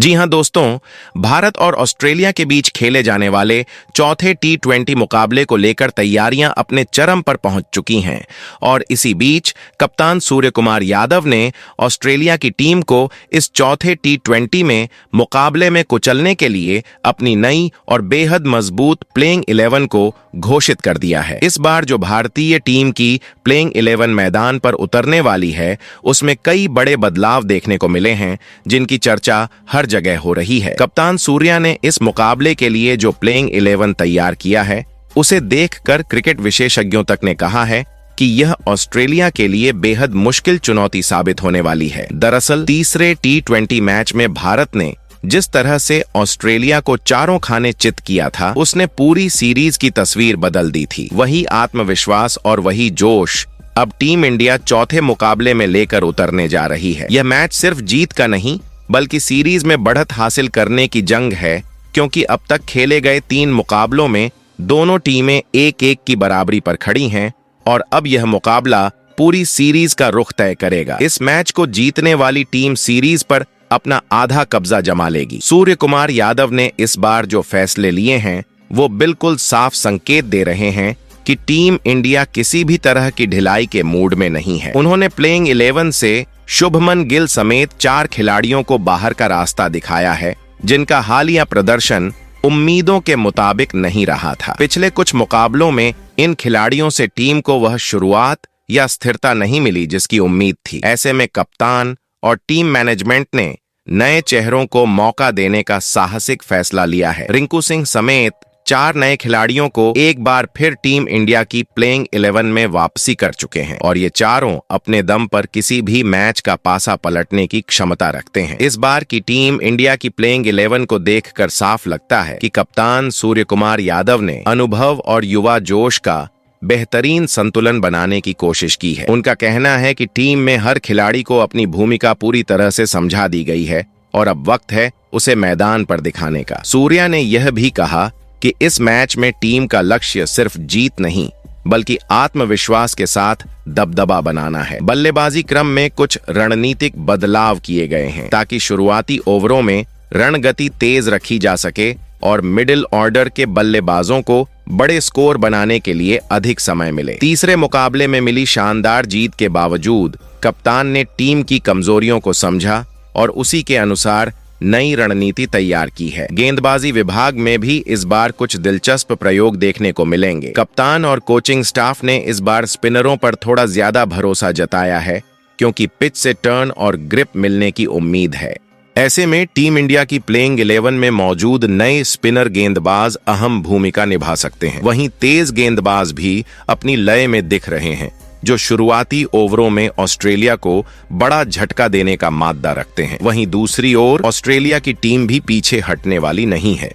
जी हां दोस्तों, भारत और ऑस्ट्रेलिया के बीच खेले जाने वाले चौथे टी20 मुकाबले को लेकर तैयारियां अपने चरम पर पहुंच चुकी हैं और इसी बीच कप्तान सूर्य कुमार यादव ने ऑस्ट्रेलिया की टीम को इस चौथे टी20 में मुकाबले में कुचलने के लिए अपनी नई और बेहद मजबूत प्लेइंग 11 को घोषित कर दिया है। इस बार जो भारतीय टीम की प्लेइंग 11 मैदान पर उतरने वाली है, उसमें कई बड़े बदलाव देखने को मिले हैं, जिनकी चर्चा हर जगह हो रही है। कप्तान सूर्या ने इस मुकाबले के लिए जो प्लेइंग 11 तैयार किया है, उसे देखकर क्रिकेट विशेषज्ञों तक ने कहा है कि यह ऑस्ट्रेलिया के लिए बेहद मुश्किल चुनौती साबित होने वाली है। दरअसल तीसरे टी20 मैच में भारत ने जिस तरह से ऑस्ट्रेलिया को चारों खाने चित किया था, उसने पूरी सीरीज की तस्वीर बदल दी थी। वही आत्मविश्वास और वही जोश अब टीम इंडिया चौथे मुकाबले में लेकर उतरने जा रही है। यह मैच सिर्फ जीत का नहीं, बल्कि सीरीज में बढ़त हासिल करने की जंग है, क्योंकि अब तक खेले गए 3 मुकाबलों में दोनों टीमें 1-1 की बराबरी पर खड़ी हैं और अब यह मुकाबला पूरी सीरीज का रुख तय करेगा। इस मैच को जीतने वाली टीम सीरीज पर अपना आधा कब्जा जमा लेगी। सूर्य कुमार यादव ने इस बार जो फैसले लिए हैं, वो बिल्कुल साफ संकेत दे रहे हैं कि टीम इंडिया किसी भी तरह की ढिलाई के मूड में नहीं है। उन्होंने प्लेइंग 11 से शुभमन गिल समेत 4 खिलाड़ियों को बाहर का रास्ता दिखाया है, जिनका हालिया प्रदर्शन उम्मीदों के मुताबिक नहीं रहा था। पिछले कुछ मुकाबलों में इन खिलाड़ियों से टीम को वह शुरुआत या स्थिरता नहीं मिली जिसकी उम्मीद थी। ऐसे में कप्तान और टीम मैनेजमेंट ने नए चेहरों को मौका देने का साहसिक फैसला लिया है। रिंकू सिंह समेत 4 नए खिलाड़ियों को एक बार फिर टीम इंडिया की प्लेइंग 11 में वापसी कर चुके हैं और ये चारों अपने दम पर किसी भी मैच का पासा पलटने की क्षमता रखते हैं। इस बार की टीम इंडिया की प्लेइंग 11 को देखकर साफ लगता है कि कप्तान सूर्य कुमार यादव ने अनुभव और युवा जोश का बेहतरीन संतुलन बनाने की कोशिश की है। उनका कहना है कि टीम में हर खिलाड़ी को अपनी भूमिका पूरी तरह से समझा दी गई है और अब वक्त है उसे मैदान पर दिखाने का। सूर्या ने यह भी कहा कि इस मैच में टीम का लक्ष्य सिर्फ जीत नहीं, बल्कि आत्मविश्वास के साथ दबदबा बनाना है। बल्लेबाजी क्रम में कुछ रणनीतिक बदलाव किए गए हैं ताकि शुरुआती ओवरों में रणगति तेज रखी जा सके और मिडिल ऑर्डर के बल्लेबाजों को बड़े स्कोर बनाने के लिए अधिक समय मिले। तीसरे मुकाबले में मिली शानदार जीत के बावजूद कप्तान ने टीम की कमजोरियों को समझा और उसी के अनुसार नई रणनीति तैयार की है। गेंदबाजी विभाग में भी इस बार कुछ दिलचस्प प्रयोग देखने को मिलेंगे। कप्तान और कोचिंग स्टाफ ने इस बार स्पिनरों पर थोड़ा ज्यादा भरोसा जताया है, क्योंकि पिच से टर्न और ग्रिप मिलने की उम्मीद है। ऐसे में टीम इंडिया की प्लेइंग 11 में मौजूद नए स्पिनर गेंदबाज अहम भूमिका निभा सकते हैं। वहीं तेज गेंदबाज भी अपनी लय में दिख रहे हैं, जो शुरुआती ओवरों में ऑस्ट्रेलिया को बड़ा झटका देने का माद्दा रखते हैं। वहीं दूसरी ओर ऑस्ट्रेलिया की टीम भी पीछे हटने वाली नहीं है।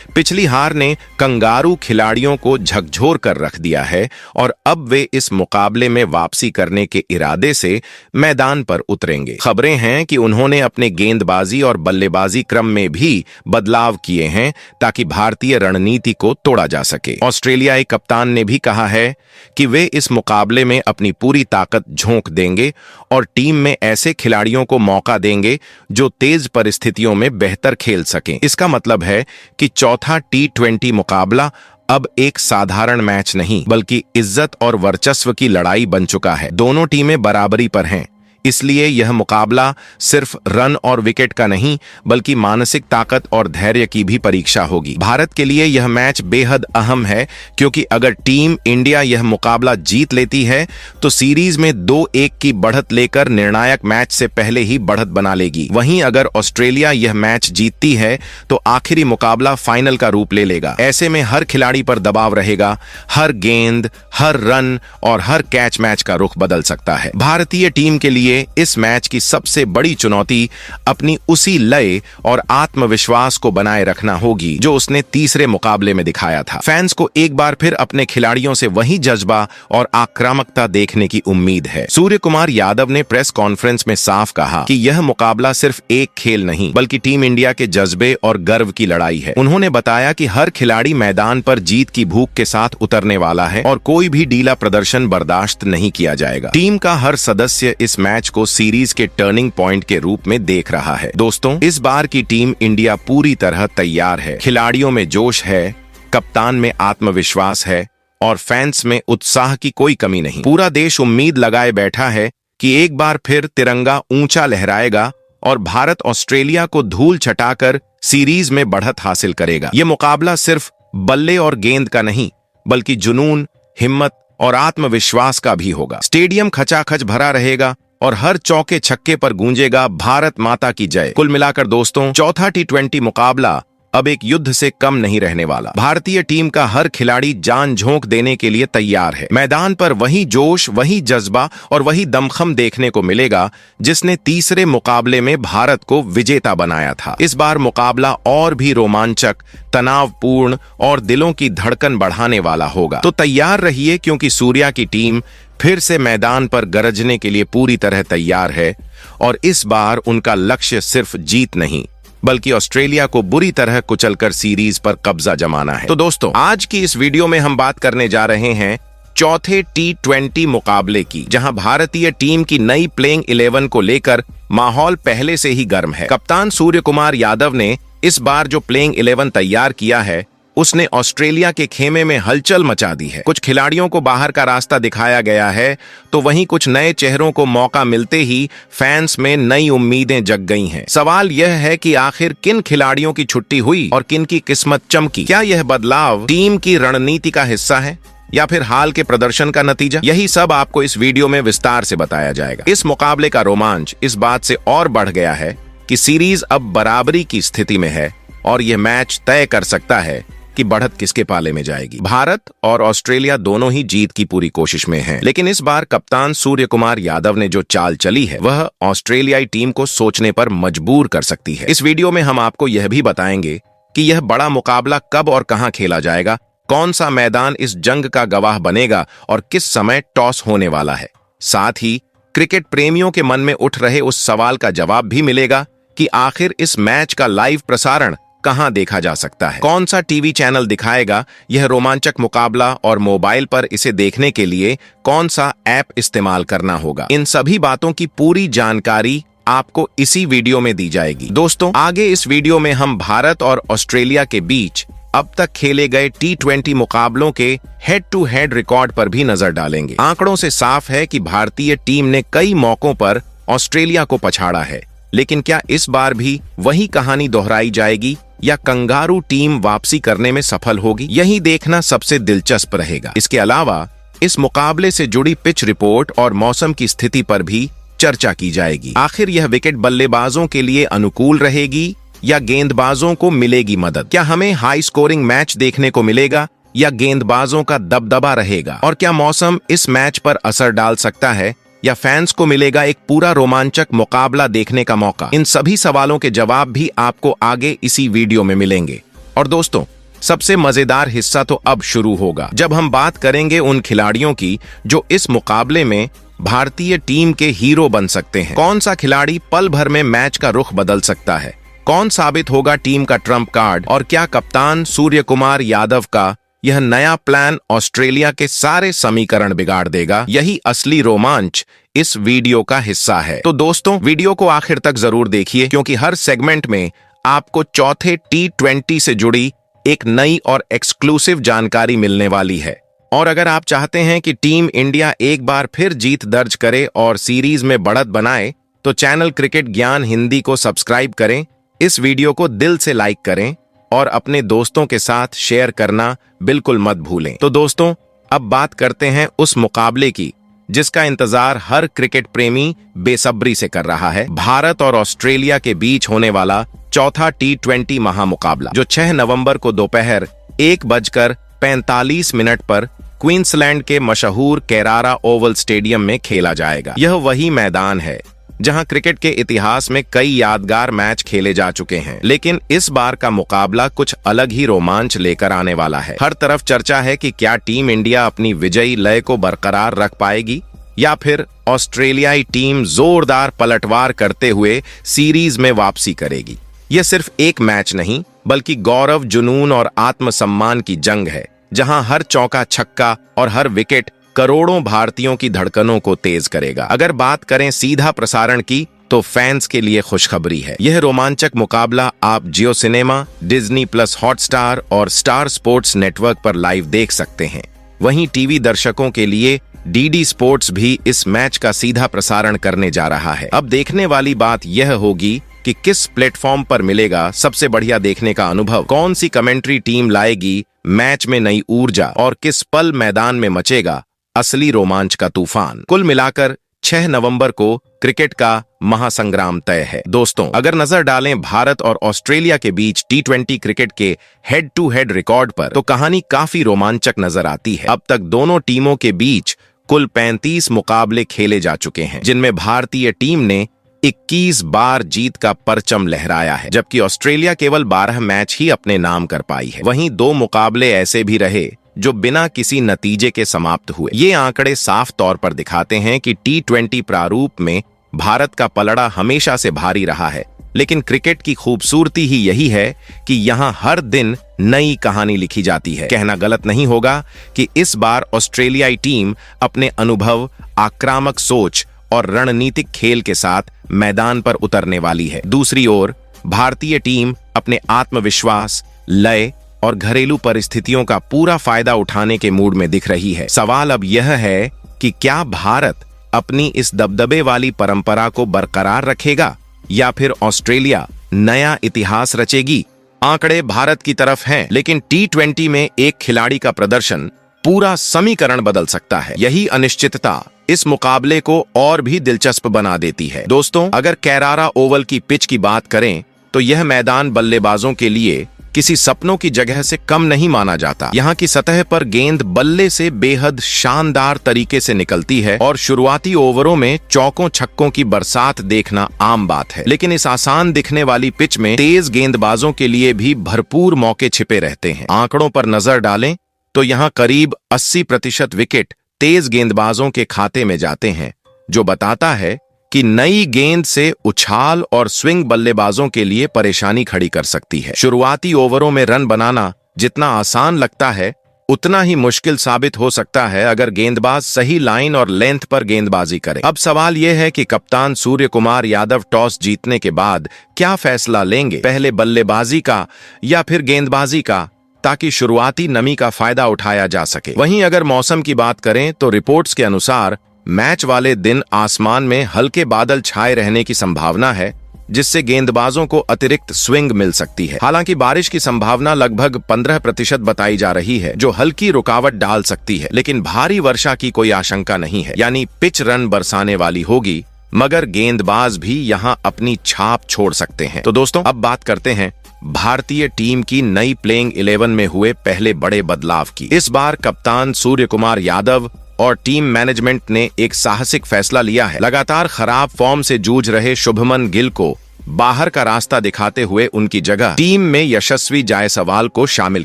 पिछली हार ने कंगारू खिलाड़ियों को झकझोर कर रख दिया है और अब वे इस मुकाबले में वापसी करने के इरादे से मैदान पर उतरेंगे। खबरें हैं कि उन्होंने अपने गेंदबाजी और बल्लेबाजी क्रम में भी बदलाव किए हैं ताकि भारतीय रणनीति को तोड़ा जा सके। ऑस्ट्रेलियाई कप्तान ने भी कहा है कि वे इस मुकाबले में अपनी पूरी ताकत झोंक देंगे और टीम में ऐसे खिलाड़ियों को मौका देंगे जो तेज परिस्थितियों में बेहतर खेल सकें। इसका मतलब है कि चौथा टी20 मुकाबला अब एक साधारण मैच नहीं, बल्कि इज्जत और वर्चस्व की लड़ाई बन चुका है। दोनों टीमें बराबरी पर हैं, इसलिए यह मुकाबला सिर्फ रन और विकेट का नहीं, बल्कि मानसिक ताकत और धैर्य की भी परीक्षा होगी। भारत के लिए यह मैच बेहद अहम है, क्योंकि अगर टीम इंडिया यह मुकाबला जीत लेती है तो सीरीज में 2-1 की बढ़त लेकर निर्णायक मैच से पहले ही बढ़त बना लेगी। वहीं अगर ऑस्ट्रेलिया यह मैच जीतती है तो आखिरी मुकाबला फाइनल का रूप ले लेगा। ऐसे में हर खिलाड़ी पर दबाव रहेगा, हर गेंद, हर रन और हर कैच मैच का रुख बदल सकता है। भारतीय टीम के लिए इस मैच की सबसे बड़ी चुनौती अपनी उसी लय और आत्मविश्वास को बनाए रखना होगी जो उसने तीसरे मुकाबले में दिखाया था। फैंस को एक बार फिर अपने खिलाड़ियों से वही जज्बा और आक्रामकता देखने की उम्मीद है। सूर्य कुमार यादव ने प्रेस कॉन्फ्रेंस में साफ कहा कि यह मुकाबला सिर्फ एक खेल नहीं, बल्कि टीम इंडिया के जज्बे और गर्व की लड़ाई है। उन्होंने बताया कि हर खिलाड़ी मैदान पर जीत की भूख के साथ उतरने वाला है और कोई भी ढीला प्रदर्शन बर्दाश्त नहीं किया जाएगा। टीम का हर सदस्य इस मैच मैच को सीरीज के टर्निंग पॉइंट के रूप में देख रहा है। दोस्तों, इस बार की टीम इंडिया पूरी तरह तैयार है। खिलाड़ियों में जोश है, कप्तान में आत्मविश्वास है और फैंस में उत्साह की कोई कमी नहीं। पूरा देश उम्मीद लगाए बैठा है कि एक बार फिर तिरंगा ऊंचा लहराएगा और भारत ऑस्ट्रेलिया को धूल छटाकर सीरीज में बढ़त हासिल करेगा। ये मुकाबला सिर्फ बल्ले और गेंद का नहीं, बल्कि जुनून, हिम्मत और आत्मविश्वास का भी होगा। स्टेडियम खचाखच भरा रहेगा और हर चौके छक्के पर गूंजेगा भारत माता की जय। कुल मिलाकर दोस्तों, चौथा T20 मुकाबला अब एक युद्ध से कम नहीं रहने वाला। भारतीय टीम का हर खिलाड़ी जान झोंक देने के लिए तैयार है। मैदान पर वही जोश, वही जज्बा और वही दमखम देखने को मिलेगा जिसने तीसरे मुकाबले में भारत को विजेता बनाया था। इस बार मुकाबला और भी रोमांचक, तनावपूर्ण और दिलों की धड़कन बढ़ाने वाला होगा। तो तैयार रहिए, क्योंकि सूर्या की टीम फिर से मैदान पर गरजने के लिए पूरी तरह तैयार है और इस बार उनका लक्ष्य सिर्फ जीत नहीं, बल्कि ऑस्ट्रेलिया को बुरी तरह कुचलकर सीरीज पर कब्जा जमाना है। तो दोस्तों, आज की इस वीडियो में हम बात करने जा रहे हैं चौथे T20 मुकाबले की, जहां भारतीय टीम की नई प्लेइंग 11 को लेकर माहौल पहले से ही गर्म है। कप्तान सूर्य कुमार यादव ने इस बार जो प्लेइंग 11 तैयार किया है, उसने ऑस्ट्रेलिया के खेमे में हलचल मचा दी है। कुछ खिलाड़ियों को बाहर का रास्ता दिखाया गया है, तो वहीं कुछ नए चेहरों को मौका मिलते ही फैंस में नई उम्मीदें जग गई हैं। सवाल यह है कि आखिर किन खिलाड़ियों की छुट्टी हुई और किन की किस्मत चमकी? क्या यह बदलाव टीम की रणनीति का हिस्सा है या फिर हाल के प्रदर्शन का नतीजा? यही सब आपको इस वीडियो में विस्तार से बताया जाएगा। इस मुकाबले का रोमांच इस बात से और बढ़ गया है कि सीरीज अब बराबरी की स्थिति में है और यह मैच तय कर सकता है कि बढ़त किसके पाले में जाएगी। भारत और ऑस्ट्रेलिया दोनों ही जीत की पूरी कोशिश में हैं, लेकिन इस बार कप्तान सूर्य कुमार यादव ने जो चाल चली है, वह ऑस्ट्रेलियाई टीम को सोचने पर मजबूर कर सकती है। इस वीडियो में हम आपको यह भी बताएंगे कि यह बड़ा मुकाबला कब और कहां खेला जाएगा, कौन सा मैदान इस जंग का गवाह बनेगा और किस समय टॉस होने वाला है। साथ ही क्रिकेट प्रेमियों के मन में उठ रहे उस सवाल का जवाब भी मिलेगा कि आखिर इस मैच का लाइव प्रसारण कहां देखा जा सकता है, कौन सा टीवी चैनल दिखाएगा यह रोमांचक मुकाबला और मोबाइल पर इसे देखने के लिए कौन सा ऐप इस्तेमाल करना होगा। इन सभी बातों की पूरी जानकारी आपको इसी वीडियो में दी जाएगी। दोस्तों, आगे इस वीडियो में हम भारत और ऑस्ट्रेलिया के बीच अब तक खेले गए T20 मुकाबलों के हेड टू हेड रिकॉर्ड पर भी नजर डालेंगे। आंकड़ों से साफ है कि भारतीय टीम ने कई मौकों पर ऑस्ट्रेलिया को पछाड़ा है, लेकिन क्या इस बार भी वही कहानी दोहराई जाएगी या कंगारू टीम वापसी करने में सफल होगी? यही देखना सबसे दिलचस्प रहेगा। इसके अलावा इस मुकाबले से जुड़ी पिच रिपोर्ट और मौसम की स्थिति पर भी चर्चा की जाएगी। आखिर यह विकेट बल्लेबाजों के लिए अनुकूल रहेगी या गेंदबाजों को मिलेगी मदद? क्या हमें हाई स्कोरिंग मैच देखने को मिलेगा या गेंदबाजों का दबदबा रहेगा? और क्या मौसम इस मैच पर असर डाल सकता है या फैंस को मिलेगा एक पूरा रोमांचक मुकाबला देखने का मौका? इन सभी सवालों के जवाब भी आपको आगे इसी वीडियो में मिलेंगे। और दोस्तों, सबसे मजेदार हिस्सा तो अब शुरू होगा, जब हम बात करेंगे उन खिलाड़ियों की जो इस मुकाबले में भारतीय टीम के हीरो बन सकते हैं। कौन सा खिलाड़ी पल भर में मैच का रुख बदल सकता है? कौन साबित होगा टीम का ट्रम्प कार्ड? और क्या कप्तान सूर्य कुमार यादव का यह नया प्लान ऑस्ट्रेलिया के सारे समीकरण बिगाड़ देगा? यही असली रोमांच इस वीडियो का हिस्सा है। तो दोस्तों, वीडियो को आखिर तक जरूर देखिए, क्योंकि हर सेगमेंट में आपको चौथे T20 से जुड़ी एक नई और एक्सक्लूसिव जानकारी मिलने वाली है। और अगर आप चाहते हैं कि टीम इंडिया एक बार फिर जीत दर्ज करे और सीरीज में बढ़त बनाए, तो चैनल क्रिकेट ज्ञान हिंदी को सब्सक्राइब करें, इस वीडियो को दिल से लाइक करें और अपने दोस्तों के साथ शेयर करना बिल्कुल मत भूलें। तो दोस्तों, अब बात करते हैं उस मुकाबले की जिसका इंतजार हर क्रिकेट प्रेमी बेसब्री से कर रहा है। भारत और ऑस्ट्रेलिया के बीच होने वाला चौथा T20 महामुकाबला, जो 6 नवंबर को दोपहर 1:45 पर क्वींसलैंड के मशहूर केरारा ओवल स्टेडियम में खेला जाएगा। यह वही मैदान है जहां क्रिकेट के इतिहास में कई यादगार मैच खेले जा चुके हैं, लेकिन इस बार का मुकाबला कुछ अलग ही रोमांच लेकर आने वाला है। हर तरफ चर्चा है कि क्या टीम इंडिया अपनी विजयी लय को बरकरार रख पाएगी या फिर ऑस्ट्रेलियाई टीम जोरदार पलटवार करते हुए सीरीज में वापसी करेगी। यह सिर्फ एक मैच नहीं, बल्कि गौरव, जुनून और आत्मसम्मान की जंग है, जहां हर चौका छक्का और हर विकेट करोड़ों भारतीयों की धड़कनों को तेज करेगा। अगर बात करें सीधा प्रसारण की तो फैंस के लिए खुशखबरी है। यह रोमांचक मुकाबला आप जियो सिनेमा, डिज्नी प्लस हॉटस्टार और स्टार स्पोर्ट्स नेटवर्क पर लाइव देख सकते हैं। वहीं टीवी दर्शकों के लिए डीडी स्पोर्ट्स भी इस मैच का सीधा प्रसारण करने जा रहा है। अब देखने वाली बात यह होगी कि किस प्लेटफॉर्म पर मिलेगा सबसे बढ़िया देखने का अनुभव, कौन सी कमेंट्री टीम लाएगी मैच में नई ऊर्जा और किस पल मैदान में मचेगा असली रोमांच का तूफान। कुल मिलाकर 6 नवंबर को क्रिकेट का महासंग्राम तय है। दोस्तों, अगर नजर डालें भारत और ऑस्ट्रेलिया के बीच T20 क्रिकेट के हेड टू हेड रिकॉर्ड पर, तो कहानी काफी रोमांचक नजर आती है। अब तक दोनों टीमों के बीच कुल 35 मुकाबले खेले जा चुके हैं, जिनमें भारतीय टीम ने 21 बार जीत का परचम लहराया है, जबकि ऑस्ट्रेलिया केवल 12 मैच ही अपने नाम कर पाई है। वहीं 2 मुकाबले ऐसे भी रहे जो बिना किसी नतीजे के समाप्त हुए। ये आंकड़े साफ तौर पर दिखाते हैं कि T20 प्रारूप में भारत का पलड़ा हमेशा से भारी रहा है, लेकिन क्रिकेट की खूबसूरती ही यही है कि यहाँ हर दिन नई कहानी लिखी जाती है। कहना गलत नहीं होगा कि इस बार ऑस्ट्रेलियाई टीम अपने अनुभव, आक्रामक सोच और रणनीतिक खेल के साथ मैदान पर उतरने वाली है। दूसरी ओर भारतीय टीम अपने आत्मविश्वास, लय और घरेलू परिस्थितियों का पूरा फायदा उठाने के मूड में दिख रही है। सवाल अब यह है कि क्या भारत अपनी इस दबदबे वाली परंपरा को बरकरार रखेगा या फिर ऑस्ट्रेलिया नया इतिहास रचेगी। आंकड़े भारत की तरफ हैं, लेकिन T20 में एक खिलाड़ी का प्रदर्शन पूरा समीकरण बदल सकता है। यही अनिश्चितता इस मुकाबले को और भी दिलचस्प बना देती है। दोस्तों, अगर कैरारा ओवल की पिच की बात करें तो यह मैदान बल्लेबाजों के लिए किसी सपनों की जगह से कम नहीं माना जाता। यहाँ की सतह पर गेंद बल्ले से बेहद शानदार तरीके से निकलती है और शुरुआती ओवरों में चौकों छक्कों की बरसात देखना आम बात है। लेकिन इस आसान दिखने वाली पिच में तेज गेंदबाजों के लिए भी भरपूर मौके छिपे रहते हैं। आंकड़ों पर नजर डालें तो यहाँ करीब 80% विकेट तेज गेंदबाजों के खाते में जाते हैं, जो बताता है कि नई गेंद से उछाल और स्विंग बल्लेबाजों के लिए परेशानी खड़ी कर सकती है। शुरुआती ओवरों में रन बनाना जितना आसान लगता है, उतना ही मुश्किल साबित हो सकता है अगर गेंदबाज सही लाइन और लेंथ पर गेंदबाजी करे। अब सवाल यह है कि कप्तान सूर्य कुमार यादव टॉस जीतने के बाद क्या फैसला लेंगे, पहले बल्लेबाजी का या फिर गेंदबाजी का, ताकि शुरुआती नमी का फायदा उठाया जा सके। वहीं अगर मौसम की बात करें तो रिपोर्ट्स के अनुसार मैच वाले दिन आसमान में हल्के बादल छाए रहने की संभावना है, जिससे गेंदबाजों को अतिरिक्त स्विंग मिल सकती है। हालांकि बारिश की संभावना लगभग 15% बताई जा रही है, जो हल्की रुकावट डाल सकती है, लेकिन भारी वर्षा की कोई आशंका नहीं है। यानी पिच रन बरसाने वाली होगी, मगर गेंदबाज भी यहां अपनी छाप छोड़ सकते हैं। तो दोस्तों, अब बात करते हैं भारतीय टीम की नई प्लेइंग 11 में हुए पहले बड़े बदलाव की। इस बार कप्तान सूर्य कुमार यादव और टीम मैनेजमेंट ने एक साहसिक फैसला लिया है। लगातार खराब फॉर्म से जूझ रहे शुभमन गिल को बाहर का रास्ता दिखाते हुए उनकी जगह टीम में यशस्वी जायसवाल को शामिल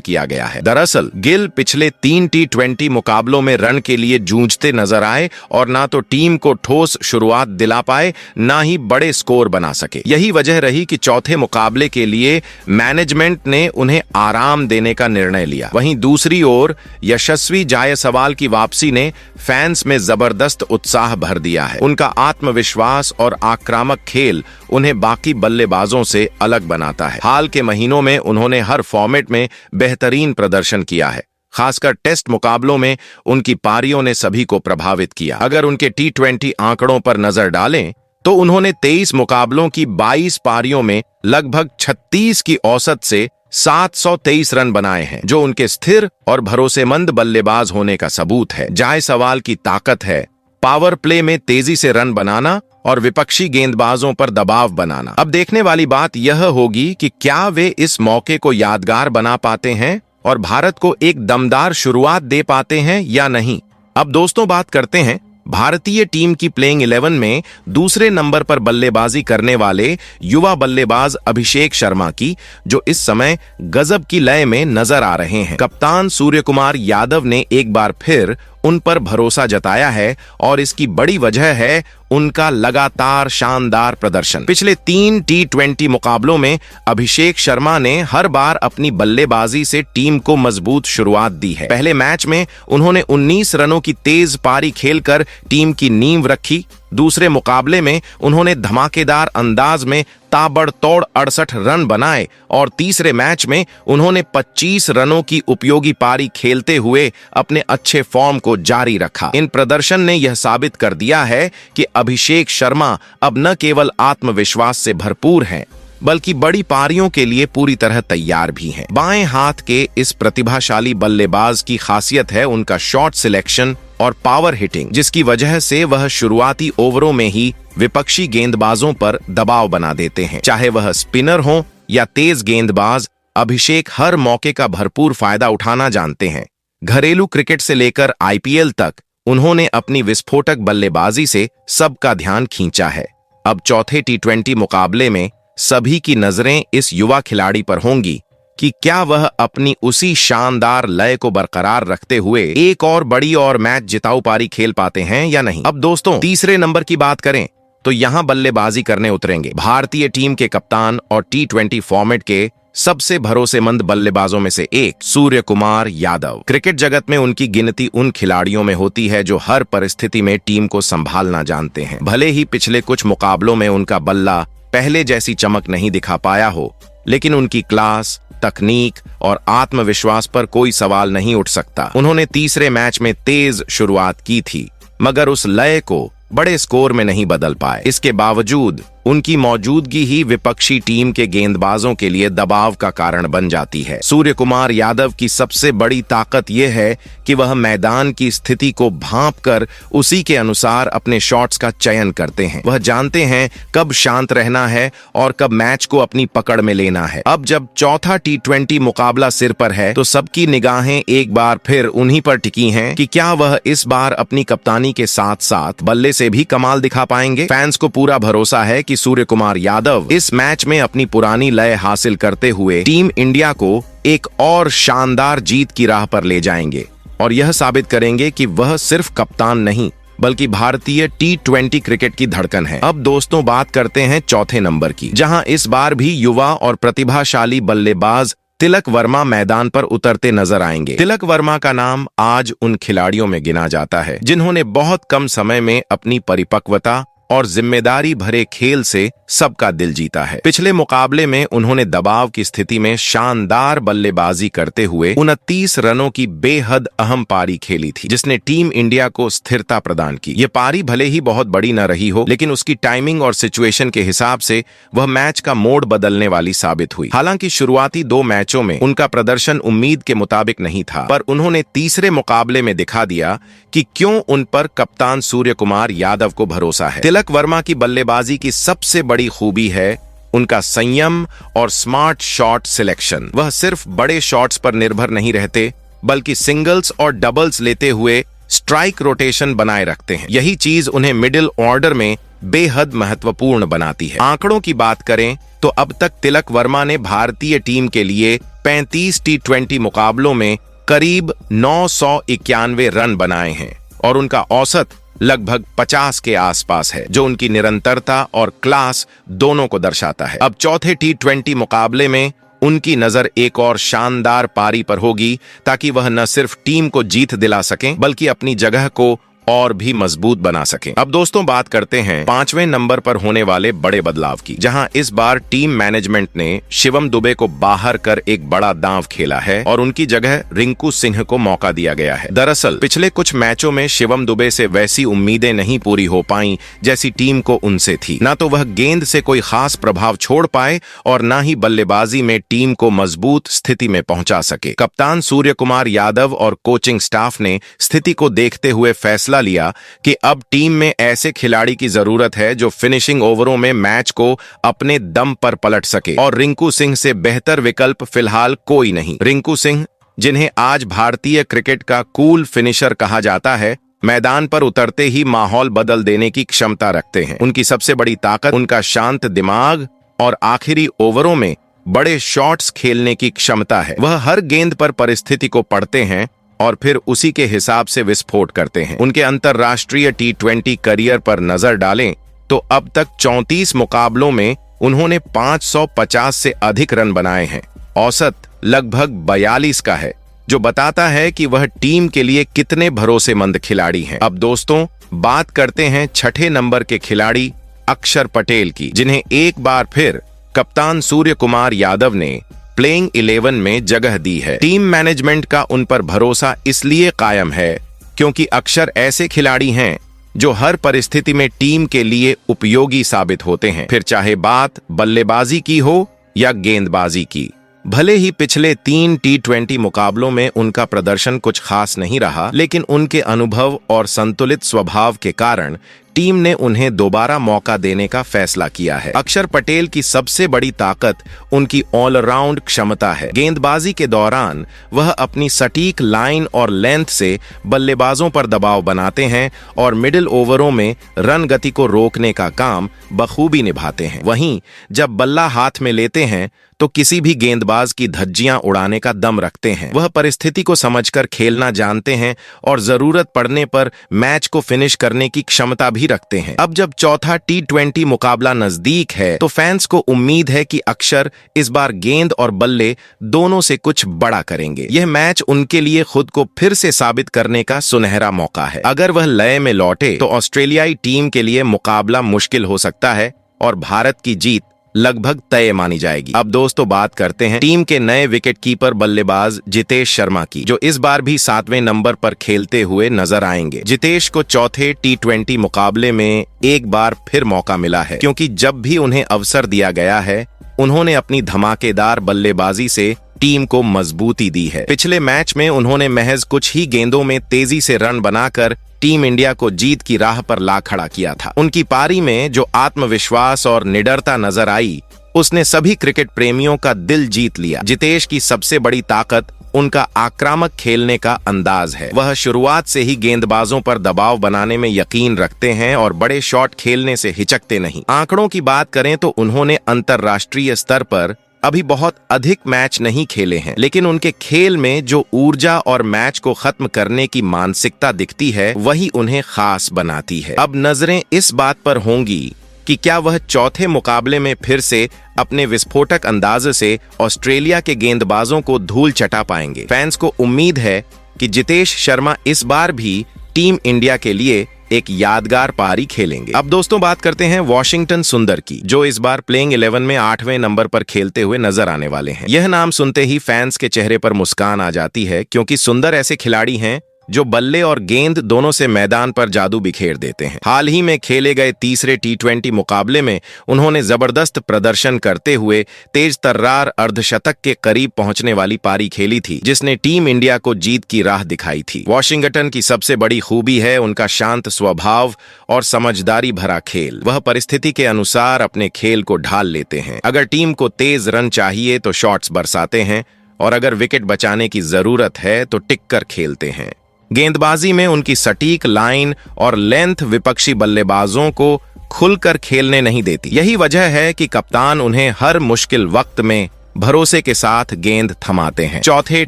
किया गया है। दरअसल गिल पिछले 3 T20 मुकाबलों में रन के लिए जूझते नजर आए और ना तो टीम को ठोस शुरुआत दिला पाए, ना ही बड़े स्कोर बना सके। यही वजह रही कि चौथे मुकाबले के लिए मैनेजमेंट ने उन्हें आराम देने का निर्णय लिया। वहीं दूसरी ओर यशस्वी जायसवाल की वापसी ने फैंस में जबरदस्त उत्साह भर दिया है। उनका आत्मविश्वास और आक्रामक खेल उन्हें बाकी बल्लेबाजों से अलग बनाता है। हाल के महीनों में उन्होंने हर फॉर्मेट में बेहतरीन प्रदर्शन किया है। खासकर टेस्ट मुकाबलों में उनकी पारियों ने सभी को प्रभावित किया। अगर उनके T20 आंकड़ों पर नजर डालें तो उन्होंने 23 मुकाबलों की 22 पारियों में लगभग 36 की औसत से 723 रन बनाए हैं, जो उनके स्थिर और भरोसेमंद बल्लेबाज होने का सबूत है। जायसवाल की ताकत है पावर प्ले में तेजी से रन बनाना और विपक्षी गेंदबाजों पर दबाव बनाना। अब देखने वाली बात यह होगी कि क्या वे इस मौके को यादगार बना पाते हैं और भारत को एक दमदार शुरुआत दे पाते हैं या नहीं। अब दोस्तों, बात करते हैं भारतीय टीम की प्लेइंग 11 में दूसरे नंबर पर बल्लेबाजी करने वाले युवा बल्लेबाज अभिषेक शर्मा की, जो इस समय गजब की लय में नजर आ रहे हैं। कप्तान सूर्य कुमार यादव ने एक बार फिर उन पर भरोसा जताया है और इसकी बड़ी वजह है उनका लगातार शानदार प्रदर्शन। पिछले 3 T20 मुकाबलों में अभिषेक शर्मा ने हर बार अपनी बल्लेबाजी से टीम को मजबूत शुरुआत दी है। पहले मैच में उन्होंने 19 रनों की तेज पारी खेलकर टीम की नींव रखी। दूसरे मुकाबले में उन्होंने धमाकेदार अंदाज में ताबड़तोड़ 68 रन बनाए और तीसरे मैच में उन्होंने 25 रनों की उपयोगी पारी खेलते हुए अपने अच्छे फॉर्म को जारी रखा। इन प्रदर्शन ने यह साबित कर दिया है कि अभिषेक शर्मा अब न केवल आत्मविश्वास से भरपूर हैं, बल्कि बड़ी पारियों के लिए पूरी तरह तैयार भी हैं। बाएं हाथ के इस प्रतिभाशाली बल्लेबाज की खासियत है उनका शॉट सिलेक्शन और पावर हिटिंग, जिसकी वजह से वह शुरुआती ओवरों में ही विपक्षी गेंदबाजों पर दबाव बना देते हैं। चाहे वह स्पिनर हो या तेज गेंदबाज, अभिषेक हर मौके का भरपूर फायदा उठाना जानते हैं। घरेलू क्रिकेट से लेकर IPL तक उन्होंने अपनी विस्फोटक बल्लेबाजी से सबका ध्यान खींचा है। अब चौथे T20 मुकाबले में सभी की नजरें इस युवा खिलाड़ी पर होंगी कि क्या वह अपनी उसी शानदार लय को बरकरार रखते हुए एक और बड़ी और मैच जिताऊ पारी खेल पाते हैं या नहीं। अब दोस्तों, तीसरे नंबर की बात करें तो यहां बल्लेबाजी करने उतरेंगे भारतीय टीम के कप्तान और T20 फॉर्मेट के सबसे भरोसेमंद बल्लेबाजों में से एक सूर्य कुमार यादव। क्रिकेट जगत में उनकी गिनती उन खिलाड़ियों में होती है जो हर परिस्थिति में टीम को संभालना जानते हैं। भले ही पिछले कुछ मुकाबलों में उनका बल्ला पहले जैसी चमक नहीं दिखा पाया हो, लेकिन उनकी क्लास, तकनीक और आत्मविश्वास पर कोई सवाल नहीं उठ सकता। उन्होंने तीसरे मैच में तेज शुरुआत की थी, मगर उस लय को बड़े स्कोर में नहीं बदल पाए। इसके बावजूद उनकी मौजूदगी ही विपक्षी टीम के गेंदबाजों के लिए दबाव का कारण बन जाती है। सूर्य कुमार यादव की सबसे बड़ी ताकत यह है कि वह मैदान की स्थिति को भांपकर उसी के अनुसार अपने शॉट्स का चयन करते हैं। वह जानते हैं कब शांत रहना है और कब मैच को अपनी पकड़ में लेना है। अब जब चौथा T20 मुकाबला सिर पर है तो सबकी निगाहें एक बार फिर उन्हीं पर टिकी हैं कि क्या वह इस बार अपनी कप्तानी के साथ साथ बल्ले से भी कमाल दिखा पाएंगे। फैंस को पूरा भरोसा है कि सूर्य कुमार यादव इस मैच में अपनी पुरानी लय हासिल करते हुए टीम इंडिया को एक और शानदार जीत की राह पर ले जाएंगे और यह साबित करेंगे कि वह सिर्फ कप्तान नहीं बल्कि भारतीय T20 क्रिकेट की धड़कन है। अब दोस्तों, बात करते हैं चौथे नंबर की, जहां इस बार भी युवा और प्रतिभाशाली बल्लेबाज तिलक वर्मा मैदान पर उतरते नजर आएंगे। तिलक वर्मा का नाम आज उन खिलाड़ियों में गिना जाता है जिन्होंने बहुत कम समय में अपनी परिपक्वता और जिम्मेदारी भरे खेल से सबका दिल जीता है। पिछले मुकाबले में उन्होंने दबाव की स्थिति में शानदार बल्लेबाजी करते हुए 29 रनों की बेहद अहम पारी खेली थी, जिसने टीम इंडिया को स्थिरता प्रदान की। ये पारी भले ही बहुत बड़ी न रही हो, लेकिन उसकी टाइमिंग और सिचुएशन के हिसाब से वह मैच का मोड़ बदलने वाली साबित हुई। हालांकि शुरुआती 2 मैचों में उनका प्रदर्शन उम्मीद के मुताबिक नहीं था, पर उन्होंने तीसरे मुकाबले में दिखा दिया कि क्यों उन पर कप्तान सूर्य कुमार यादव को भरोसा है। तिलक वर्मा की बल्लेबाजी की सबसे बड़ी खूबी है उनका संयम और स्मार्ट शॉट सिलेक्शन। वह सिर्फ बड़े शॉट्स पर निर्भर नहीं रहते, बल्कि सिंगल्स और डबल्स लेते हुए स्ट्राइक रोटेशन बनाए रखते हैं। यही चीज उन्हें मिडिल ऑर्डर में बेहद महत्वपूर्ण बनाती है। आंकड़ों की बात करें तो अब तक तिलक वर्मा ने भारतीय टीम के लिए 35 T20 मुकाबलों में करीब 991 रन बनाए हैं और उनका औसत लगभग 50 के आसपास है, जो उनकी निरंतरता और क्लास दोनों को दर्शाता है। अब चौथे T20 मुकाबले में उनकी नजर एक और शानदार पारी पर होगी, ताकि वह न सिर्फ टीम को जीत दिला सकें बल्कि अपनी जगह को और भी मजबूत बना सकें। अब दोस्तों, बात करते हैं 5वें नंबर पर होने वाले बड़े बदलाव की, जहां इस बार टीम मैनेजमेंट ने शिवम दुबे को बाहर कर एक बड़ा दांव खेला है और उनकी जगह रिंकू सिंह को मौका दिया गया है। दरअसल पिछले कुछ मैचों में शिवम दुबे से वैसी उम्मीदें नहीं पूरी हो पाई जैसी टीम को उनसे थी। न तो वह गेंद से कोई खास प्रभाव छोड़ पाए और न ही बल्लेबाजी में टीम को मजबूत स्थिति में पहुंचा सके। कप्तान सूर्य कुमार यादव और कोचिंग स्टाफ ने स्थिति को देखते हुए फैसला लिया कि अब टीम में ऐसे खिलाड़ी की जरूरत है जो फिनिशिंग ओवरों में मैच को अपने दम पर पलट सके, और रिंकू सिंह से बेहतर विकल्प फिलहाल कोई नहीं। रिंकू सिंह, जिन्हें आज भारतीय क्रिकेट का कूल फिनिशर कहा जाता है, मैदान पर उतरते ही माहौल बदल देने की क्षमता रखते हैं। उनकी सबसे बड़ी ताकत उनका शांत दिमाग और आखिरी ओवरों में बड़े शॉट्स खेलने की क्षमता है। वह हर गेंद पर परिस्थिति को पढ़ते हैं और फिर उसी के हिसाब से विस्फोट करते हैं। उनके अंतर्राष्ट्रीय T20 करियर पर नजर डालें तो अब तक 34 मुकाबलों में उन्होंने 550 से अधिक रन बनाए हैं। औसत लगभग 42 का है, जो बताता है कि वह टीम के लिए कितने भरोसेमंद खिलाड़ी हैं। अब दोस्तों बात करते हैं छठे नंबर के खिलाड़ी अक्षर पटेल की, जिन्हें एक बार फिर कप्तान सूर्य कुमार यादव ने प्लेइंग 11 में जगह दी है। टीम मैनेजमेंट का उन पर भरोसा इसलिए कायम है क्योंकि अक्षर ऐसे खिलाड़ी हैं जो हर परिस्थिति में टीम के लिए उपयोगी साबित होते हैं, फिर चाहे बात बल्लेबाजी की हो या गेंदबाजी की। भले ही पिछले 3 T20 मुकाबलों में उनका प्रदर्शन कुछ खास नहीं रहा, लेकिन उनके अनुभव और संतुलित स्वभाव के कारण टीम ने उन्हें दोबारा मौका देने का फैसला किया है। अक्षर पटेल की सबसे बड़ी ताकत उनकी ऑलराउंड क्षमता है। गेंदबाजी के दौरान वह अपनी सटीक लाइन और लेंथ से बल्लेबाजों पर दबाव बनाते हैं और मिडिल ओवरों में रन गति को रोकने का काम बखूबी निभाते हैं। वहीं जब बल्ला हाथ में लेते हैं तो किसी भी गेंदबाज की धज्जियां उड़ाने का दम रखते हैं। वह परिस्थिति को समझकर खेलना जानते हैं और जरूरत पड़ने पर मैच को फिनिश करने की क्षमता भी रखते हैं। अब जब चौथा T20 मुकाबला नजदीक है तो फैंस को उम्मीद है कि अक्षर इस बार गेंद और बल्ले दोनों से कुछ बड़ा करेंगे। यह मैच उनके लिए खुद को फिर से साबित करने का सुनहरा मौका है। अगर वह लय में लौटे तो ऑस्ट्रेलियाई टीम के लिए मुकाबला मुश्किल हो सकता है और भारत की जीत लगभग तय मानी जाएगी। अब दोस्तों बात करते हैं टीम के नए विकेटकीपर बल्लेबाज जितेश शर्मा की, जो इस बार भी 7वें नंबर पर खेलते हुए नजर आएंगे। जितेश को चौथे T20 मुकाबले में एक बार फिर मौका मिला है, क्योंकि जब भी उन्हें अवसर दिया गया है उन्होंने अपनी धमाकेदार बल्लेबाजी से टीम को मजबूती दी है। पिछले मैच में उन्होंने महज कुछ ही गेंदों में तेजी से रन बनाकर टीम इंडिया को जीत की राह पर ला खड़ा किया था। उनकी पारी में जो आत्मविश्वास और निडरता नजर आई, उसने सभी क्रिकेट प्रेमियों का दिल जीत लिया। जितेश की सबसे बड़ी ताकत उनका आक्रामक खेलने का अंदाज है। वह शुरुआत से ही गेंदबाजों पर दबाव बनाने में यकीन रखते हैं और बड़े शॉट खेलने से हिचकते नहीं। आंकड़ों की बात करें तो उन्होंने अंतर्राष्ट्रीय स्तर पर अभी बहुत अधिक मैच नहीं खेले हैं, लेकिन उनके खेल में जो ऊर्जा और मैच को खत्म करने की मानसिकता दिखती है वही उन्हें खास बनाती है। अब नजरें इस बात पर होंगी कि क्या वह चौथे मुकाबले में फिर से अपने विस्फोटक अंदाज से ऑस्ट्रेलिया के गेंदबाजों को धूल चटा पाएंगे। फैंस को उम्मीद है कि जितेश शर्मा इस बार भी टीम इंडिया के लिए एक यादगार पारी खेलेंगे। अब दोस्तों बात करते हैं वॉशिंगटन सुंदर की, जो इस बार प्लेइंग 11 में 8वें नंबर पर खेलते हुए नजर आने वाले हैं। यह नाम सुनते ही फैंस के चेहरे पर मुस्कान आ जाती है, क्योंकि सुंदर ऐसे खिलाड़ी हैं जो बल्ले और गेंद दोनों से मैदान पर जादू बिखेर देते हैं। हाल ही में खेले गए तीसरे T20 मुकाबले में उन्होंने जबरदस्त प्रदर्शन करते हुए तेज तर्रार अर्धशतक के करीब पहुंचने वाली पारी खेली थी, जिसने टीम इंडिया को जीत की राह दिखाई थी। वॉशिंगटन की सबसे बड़ी खूबी है उनका शांत स्वभाव और समझदारी भरा खेल। वह परिस्थिति के अनुसार अपने खेल को ढाल लेते हैं। अगर टीम को तेज रन चाहिए तो शॉट्स बरसाते हैं, और अगर विकेट बचाने की जरूरत है तो टिक कर खेलते हैं। गेंदबाजी में उनकी सटीक लाइन और लेंथ विपक्षी बल्लेबाजों को खुलकर खेलने नहीं देती। यही वजह है कि कप्तान उन्हें हर मुश्किल वक्त में भरोसे के साथ गेंद थमाते हैं। चौथे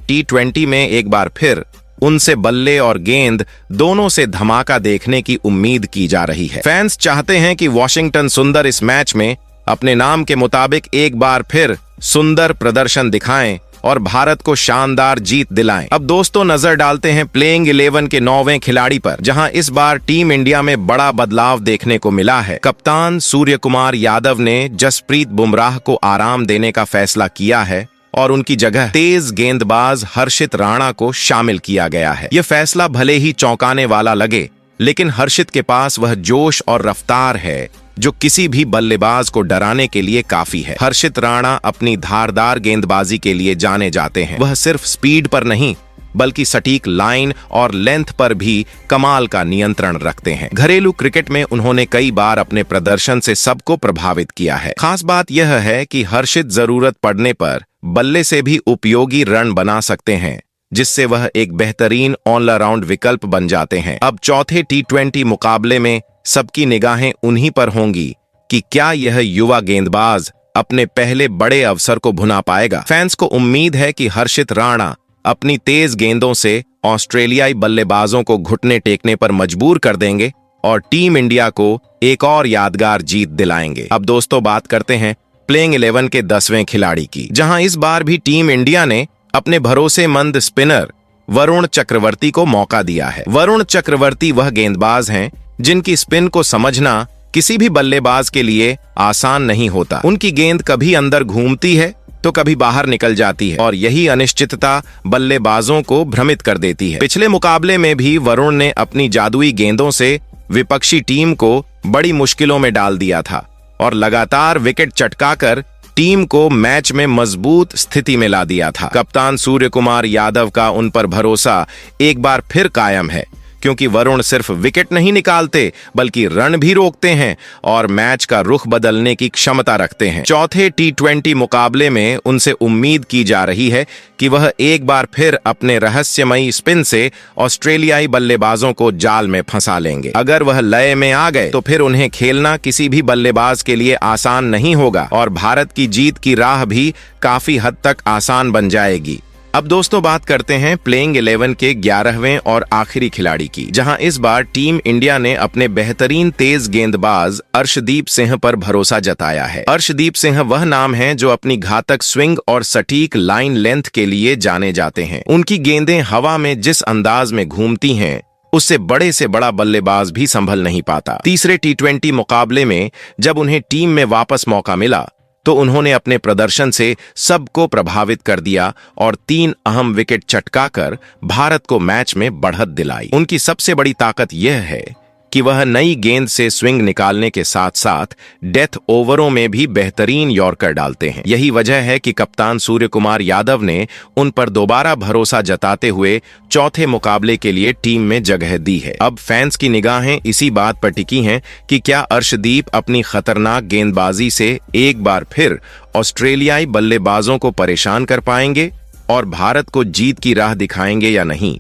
T20 में एक बार फिर उनसे बल्ले और गेंद दोनों से धमाका देखने की उम्मीद की जा रही है। फैंस चाहते हैं कि वॉशिंगटन सुंदर इस मैच में अपने नाम के मुताबिक एक बार फिर सुंदर प्रदर्शन दिखाएं और भारत को शानदार जीत दिलाएं। अब दोस्तों नजर डालते हैं प्लेइंग 11 के 9वें खिलाड़ी पर, जहां इस बार टीम इंडिया में बड़ा बदलाव देखने को मिला है। कप्तान सूर्य कुमार यादव ने जसप्रीत बुमराह को आराम देने का फैसला किया है और उनकी जगह तेज गेंदबाज हर्षित राणा को शामिल किया गया है। यह फैसला भले ही चौंकाने वाला लगे, लेकिन हर्षित के पास वह जोश और रफ्तार है जो किसी भी बल्लेबाज को डराने के लिए काफी है। हर्षित राणा अपनी धारदार गेंदबाजी के लिए जाने जाते हैं। वह सिर्फ स्पीड पर नहीं बल्कि सटीक लाइन और लेंथ पर भी कमाल का नियंत्रण रखते हैं। घरेलू क्रिकेट में उन्होंने कई बार अपने प्रदर्शन से सबको प्रभावित किया है। खास बात यह है कि हर्षित जरूरत पड़ने पर बल्ले से भी उपयोगी रन बना सकते हैं, जिससे वह एक बेहतरीन ऑलराउंड विकल्प बन जाते हैं। अब चौथे T20 मुकाबले में सबकी निगाहें उन्हीं पर होंगी कि क्या यह युवा गेंदबाज अपने पहले बड़े अवसर को भुना पाएगा। फैंस को उम्मीद है कि हर्षित राणा अपनी तेज गेंदों से ऑस्ट्रेलियाई बल्लेबाजों को घुटने टेकने पर मजबूर कर देंगे और टीम इंडिया को एक और यादगार जीत दिलाएंगे। अब दोस्तों बात करते हैं प्लेइंग 11 के 10वें खिलाड़ी की, जहां इस बार भी टीम इंडिया ने अपने भरोसेमंद स्पिनर वरुण चक्रवर्ती को मौका दिया है। वरुण चक्रवर्ती वह गेंदबाज हैं जिनकी स्पिन को समझना किसी भी बल्लेबाज के लिए आसान नहीं होता। उनकी गेंद कभी अंदर घूमती है तो कभी बाहर निकल जाती है और यही अनिश्चितता बल्लेबाजों को भ्रमित कर देती है। पिछले मुकाबले में भी वरुण ने अपनी जादुई गेंदों से विपक्षी टीम को बड़ी मुश्किलों में डाल दिया था और लगातार विकेट चटकाकर टीम को मैच में मजबूत स्थिति में ला दिया था। कप्तान सूर्य कुमार यादव का उन पर भरोसा एक बार फिर कायम है, क्योंकि वरुण सिर्फ विकेट नहीं निकालते बल्कि रन भी रोकते हैं और मैच का रुख बदलने की क्षमता रखते हैं। चौथे T20 मुकाबले में उनसे उम्मीद की जा रही है कि वह एक बार फिर अपने रहस्यमयी स्पिन से ऑस्ट्रेलियाई बल्लेबाजों को जाल में फंसा लेंगे। अगर वह लय में आ गए तो फिर उन्हें खेलना किसी भी बल्लेबाज के लिए आसान नहीं होगा और भारत की जीत की राह भी काफी हद तक आसान बन जाएगी। अब दोस्तों बात करते हैं प्लेइंग 11 के 11वें और आखिरी खिलाड़ी की, जहां इस बार टीम इंडिया ने अपने बेहतरीन तेज गेंदबाज अर्शदीप सिंह पर भरोसा जताया है। अर्शदीप सिंह वह नाम है जो अपनी घातक स्विंग और सटीक लाइन लेंथ के लिए जाने जाते हैं। उनकी गेंदें हवा में जिस अंदाज में घूमती हैं उससे बड़े से बड़ा बल्लेबाज भी संभल नहीं पाता। तीसरे T20 मुकाबले में जब उन्हें टीम में वापस मौका मिला तो उन्होंने अपने प्रदर्शन से सबको प्रभावित कर दिया और 3 अहम विकेट चटकाकर भारत को मैच में बढ़त दिलाई। उनकी सबसे बड़ी ताकत यह है कि वह नई गेंद से स्विंग निकालने के साथ साथ डेथ ओवरों में भी बेहतरीन यॉर्कर डालते हैं। यही वजह है कि कप्तान सूर्य कुमार यादव ने उन पर दोबारा भरोसा जताते हुए चौथे मुकाबले के लिए टीम में जगह दी है। अब फैंस की निगाहें इसी बात पर टिकी हैं कि क्या अर्शदीप अपनी खतरनाक गेंदबाजी से एक बार फिर ऑस्ट्रेलियाई बल्लेबाजों को परेशान कर पाएंगे और भारत को जीत की राह दिखाएंगे या नहीं।